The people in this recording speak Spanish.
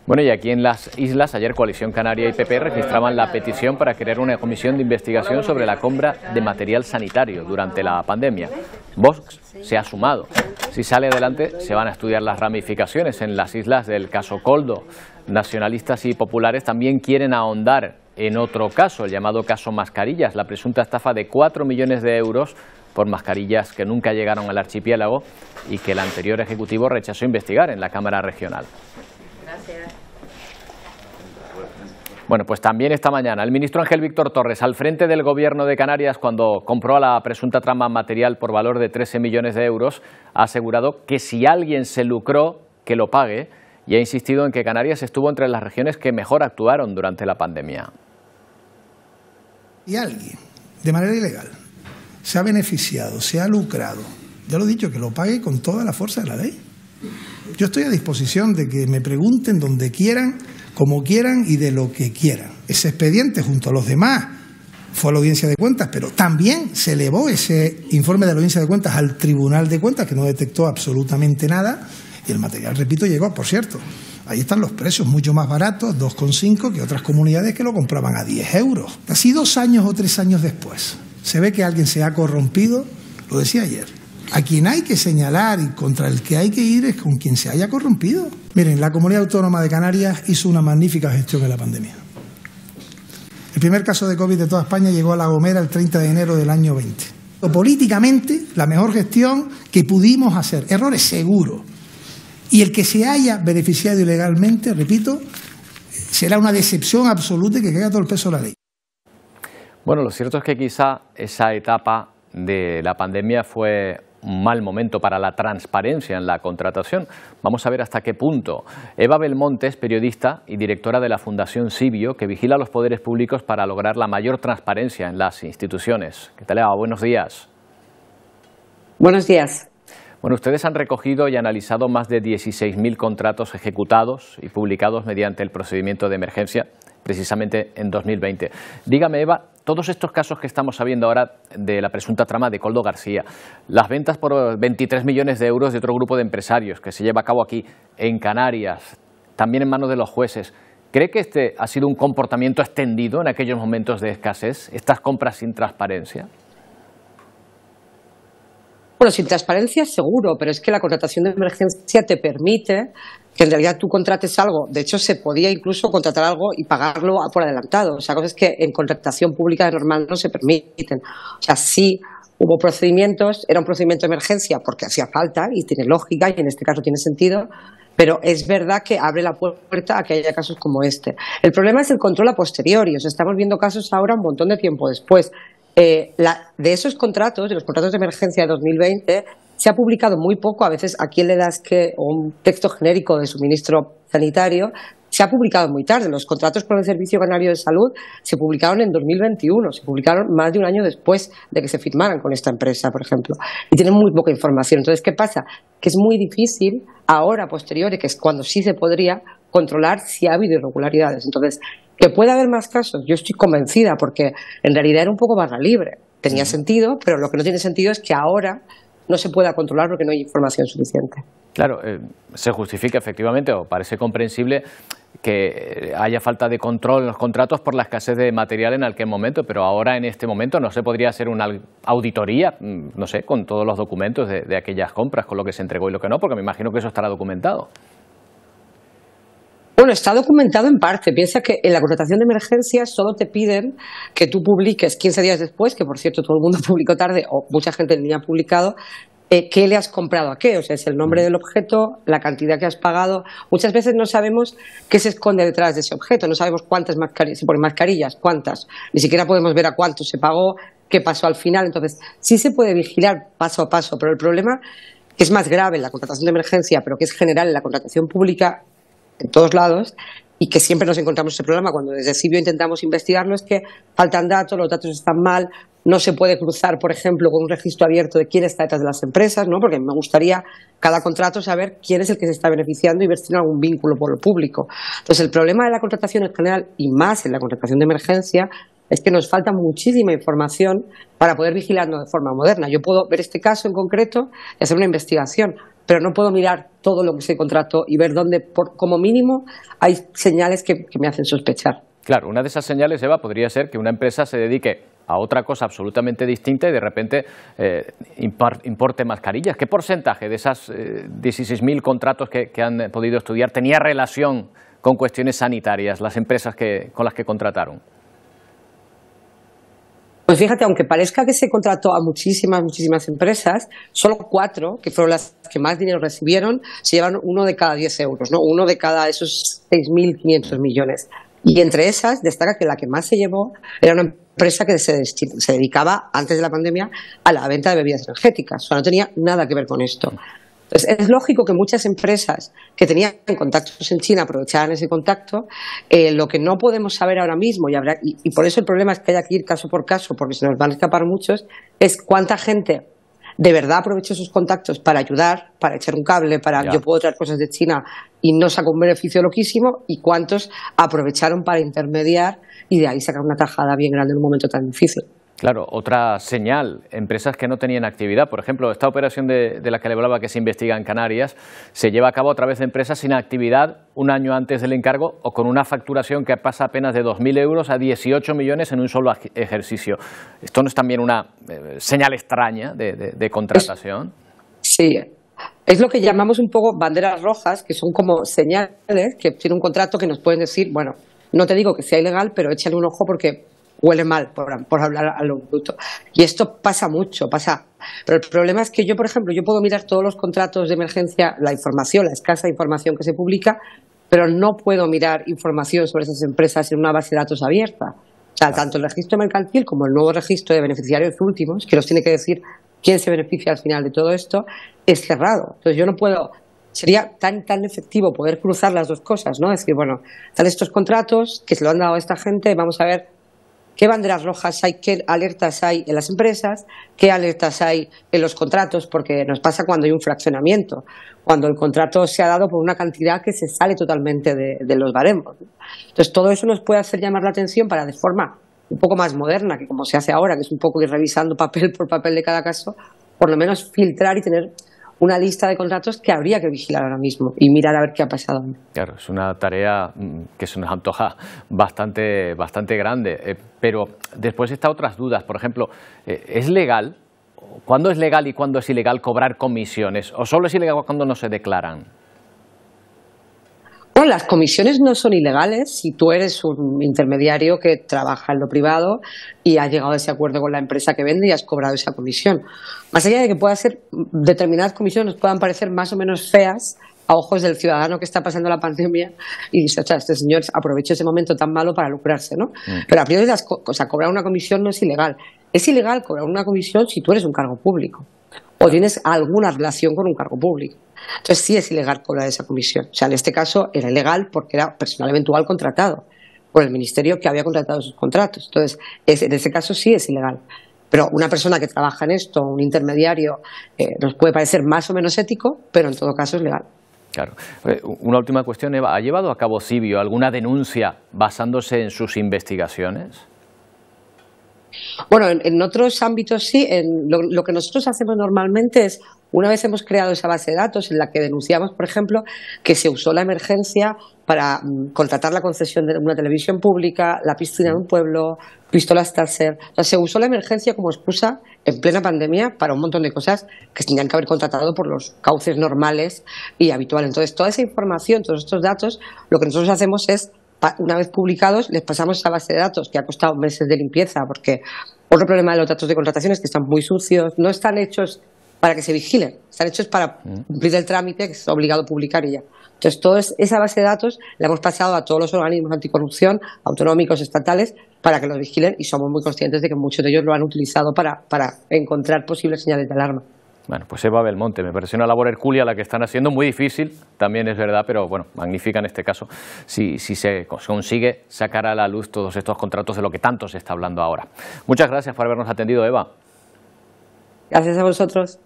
Bueno, y aquí en las islas, ayer Coalición Canaria y PP registraban la petición para crear una comisión de investigación sobre la compra de material sanitario durante la pandemia. Vox se ha sumado. Si sale adelante, se van a estudiar las ramificaciones en las islas del caso Koldo. Nacionalistas y populares también quieren ahondar en otro caso, el llamado caso Mascarillas, la presunta estafa de 4 millones de euros por mascarillas que nunca llegaron al archipiélago y que el anterior Ejecutivo rechazó investigar en la Cámara Regional. Gracias. Bueno, pues también esta mañana el ministro Ángel Víctor Torres, al frente del Gobierno de Canarias, cuando compró la presunta trama material por valor de 13 millones de euros, ha asegurado que si alguien se lucró, que lo pague, y ha insistido en que Canarias estuvo entre las regiones que mejor actuaron durante la pandemia. Y alguien, de manera ilegal, se ha beneficiado, se ha lucrado, ya lo he dicho, que lo pague con toda la fuerza de la ley. Yo estoy a disposición de que me pregunten donde quieran, como quieran y de lo que quieran. Ese expediente junto a los demás fue a la Audiencia de Cuentas, pero también se elevó ese informe de la Audiencia de Cuentas al Tribunal de Cuentas, que no detectó absolutamente nada, y el material, repito, llegó, por cierto. Ahí están los precios mucho más baratos, 2,5, que otras comunidades que lo compraban a 10 euros. Así 2 años o 3 años después, se ve que alguien se ha corrompido, lo decía ayer. A quien hay que señalar y contra el que hay que ir es con quien se haya corrompido. Miren, la Comunidad Autónoma de Canarias hizo una magnífica gestión en la pandemia. El primer caso de COVID de toda España llegó a La Gomera el 30 de enero del año 20. Políticamente, la mejor gestión que pudimos hacer. Errores seguros. Y el que se haya beneficiado ilegalmente, repito, será una decepción absoluta y que caiga todo el peso de la ley. Bueno, lo cierto es que quizá esa etapa de la pandemia fue un mal momento para la transparencia en la contratación. Vamos a ver hasta qué punto. Eva Belmonte es periodista y directora de la Fundación Sibio, que vigila los poderes públicos para lograr la mayor transparencia en las instituciones. ¿Qué tal, Eva? Buenos días. Buenos días. Bueno, ustedes han recogido y analizado más de 16.000 contratos ejecutados y publicados mediante el procedimiento de emergencia, precisamente en 2020. Dígame, Eva, todos estos casos que estamos sabiendo ahora de la presunta trama de Koldo García, las ventas por 23 millones de euros de otro grupo de empresarios que se lleva a cabo aquí en Canarias, también en manos de los jueces, ¿cree que este ha sido un comportamiento extendido en aquellos momentos de escasez, estas compras sin transparencia? Bueno, sin transparencia seguro, pero es que la contratación de emergencia te permite que en realidad tú contrates algo. De hecho, se podía incluso contratar algo y pagarlo por adelantado. O sea, cosas que en contratación pública normal no se permiten. O sea, sí hubo procedimientos, era un procedimiento de emergencia porque hacía falta y tiene lógica y en este caso tiene sentido, pero es verdad que abre la puerta a que haya casos como este. El problema es el control a posteriori. O sea, estamos viendo casos ahora un montón de tiempo después. De esos contratos, de los contratos de emergencia de 2020, se ha publicado muy poco. A veces a quién le das un texto genérico de suministro sanitario. Se ha publicado muy tarde. Los contratos con el Servicio Canario de Salud se publicaron en 2021, se publicaron más de un año después de que se firmaran con esta empresa, por ejemplo, y tienen muy poca información. Entonces, ¿qué pasa? Que es muy difícil ahora, a posteriori, que es cuando sí se podría controlar si ha habido irregularidades. Entonces, que puede haber más casos, yo estoy convencida, porque en realidad era un poco barra libre. Tenía sentido, pero lo que no tiene sentido es que ahora no se pueda controlar porque no hay información suficiente. Claro, se justifica efectivamente, o parece comprensible que haya falta de control en los contratos por la escasez de material en aquel momento, pero ahora en este momento no se podría hacer una auditoría, no sé, con todos los documentos de aquellas compras, con lo que se entregó y lo que no, porque me imagino que eso estará documentado. Bueno, está documentado en parte. Piensa que en la contratación de emergencia solo te piden que tú publiques 15 días después, que por cierto todo el mundo publicó tarde o mucha gente ni ha publicado, qué le has comprado a qué. O sea, es el nombre del objeto, la cantidad que has pagado. Muchas veces no sabemos qué se esconde detrás de ese objeto. No sabemos cuántas mascarillas, si ponen mascarillas, cuántas. Ni siquiera podemos ver a cuánto se pagó, qué pasó al final. Entonces, sí se puede vigilar paso a paso, pero el problema, que es más grave en la contratación de emergencia, pero que es general en la contratación pública, en todos lados, y que siempre nos encontramos ese problema cuando desde Sibio intentamos investigarlo, es que faltan datos, los datos están mal, no se puede cruzar, por ejemplo, con un registro abierto de quién está detrás de las empresas, ¿no? Porque me gustaría cada contrato saber quién es el que se está beneficiando y ver si tiene algún vínculo por lo público. Entonces, el problema de la contratación en general, y más en la contratación de emergencia, es que nos falta muchísima información para poder vigilarlo de forma moderna. Yo puedo ver este caso en concreto y hacer una investigación, pero no puedo mirar todo lo que se contrató y ver dónde, como mínimo, hay señales que me hacen sospechar. Claro, una de esas señales, Eva, podría ser que una empresa se dedique a otra cosa absolutamente distinta y de repente importe mascarillas. ¿Qué porcentaje de esas 16.000 contratos que han podido estudiar tenía relación con cuestiones sanitarias, las empresas con las que contrataron? Pues fíjate, aunque parezca que se contrató a muchísimas empresas, solo 4, que fueron las que más dinero recibieron, se llevan 1 de cada 10 euros, ¿no? 1 de cada esos 6.500 millones. Y entre esas destaca que la que más se llevó era una empresa que se dedicaba, antes de la pandemia, a la venta de bebidas energéticas. O sea, no tenía nada que ver con esto. Entonces, es lógico que muchas empresas que tenían contactos en China aprovecharan ese contacto. Lo que no podemos saber ahora mismo, y por eso el problema es que haya que ir caso por caso, porque se nos van a escapar muchos, es cuánta gente de verdad aprovechó sus contactos para ayudar, para echar un cable, yo puedo traer cosas de China y no saco un beneficio loquísimo, y cuántos aprovecharon para intermediar y de ahí sacar una tajada bien grande en un momento tan difícil. Claro, otra señal, empresas que no tenían actividad. Por ejemplo, esta operación de la que le hablaba que se investiga en Canarias se lleva a cabo a través de empresas sin actividad un año antes del encargo o con una facturación que pasa apenas de 2.000 euros a 18 millones en un solo ejercicio. ¿Esto no es también una señal extraña de contratación? Sí. Es lo que llamamos un poco banderas rojas, que son como señales que tiene un contrato que nos pueden decir, bueno, no te digo que sea ilegal, pero échale un ojo porque huele mal, por hablar a lo bruto. Y esto pasa mucho, pero el problema es que yo, por ejemplo, yo puedo mirar todos los contratos de emergencia, la información, la escasa información que se publica, pero no puedo mirar información sobre esas empresas en una base de datos abierta. O sea, tanto el registro mercantil como el nuevo registro de beneficiarios últimos, que nos tiene que decir quién se beneficia al final de todo esto, es cerrado. Entonces yo no puedo. Sería tan efectivo poder cruzar las dos cosas, ¿no? Decir, bueno, están estos contratos que se lo han dado a esta gente, vamos a ver qué banderas rojas hay, qué alertas hay en las empresas, qué alertas hay en los contratos, porque nos pasa cuando hay un fraccionamiento, cuando el contrato se ha dado por una cantidad que se sale totalmente de los baremos. Entonces, todo eso nos puede hacer llamar la atención para, de forma un poco más moderna, que como se hace ahora, que es un poco ir revisando papel por papel de cada caso, por lo menos filtrar y tener una lista de contratos que habría que vigilar ahora mismo y mirar a ver qué ha pasado. Claro, es una tarea que se nos antoja bastante grande, pero después están otras dudas. Por ejemplo, ¿es legal? ¿Cuándo es legal y cuándo es ilegal cobrar comisiones? ¿O solo es ilegal cuando no se declaran? Bueno, las comisiones no son ilegales si tú eres un intermediario que trabaja en lo privado y has llegado a ese acuerdo con la empresa que vende y has cobrado esa comisión. Más allá de que pueda ser, determinadas comisiones puedan parecer más o menos feas a ojos del ciudadano que está pasando la pandemia y dice, o sea, este señor aprovecha ese momento tan malo para lucrarse, ¿no? Pero a priori, cobrar una comisión no es ilegal. Es ilegal cobrar una comisión si tú eres un cargo público o tienes alguna relación con un cargo público. Entonces sí es ilegal cobrar esa comisión. O sea, en este caso era ilegal porque era personal eventual contratado por el ministerio que había contratado sus contratos. Entonces, en ese caso sí es ilegal. Pero una persona que trabaja en esto, un intermediario, nos puede parecer más o menos ético, pero en todo caso es legal. Claro. Una última cuestión, Eva. ¿Ha llevado a cabo Cibio alguna denuncia basándose en sus investigaciones? Bueno, en otros ámbitos sí. Lo que nosotros hacemos normalmente es, una vez hemos creado esa base de datos en la que denunciamos, por ejemplo, que se usó la emergencia para contratar la concesión de una televisión pública, la piscina de un pueblo, pistolas Taser. O sea, se usó la emergencia como excusa en plena pandemia para un montón de cosas que tenían que haber contratado por los cauces normales y habituales. Entonces, toda esa información, todos estos datos, lo que nosotros hacemos es, una vez publicados, les pasamos esa base de datos que ha costado meses de limpieza, porque otro problema de los datos de contratación es que están muy sucios, no están hechos para que se vigilen, están hechos para cumplir el trámite que es obligado a publicar y ya. Entonces, toda esa base de datos la hemos pasado a todos los organismos anticorrupción, autonómicos, estatales, para que los vigilen, y somos muy conscientes de que muchos de ellos lo han utilizado para encontrar posibles señales de alarma. Bueno, pues Eva Belmonte, me parece una labor hercúlea la que están haciendo, muy difícil, también es verdad, pero bueno, magnífica en este caso, si se consigue sacar a la luz todos estos contratos de lo que tanto se está hablando ahora. Muchas gracias por habernos atendido, Eva. Gracias a vosotros.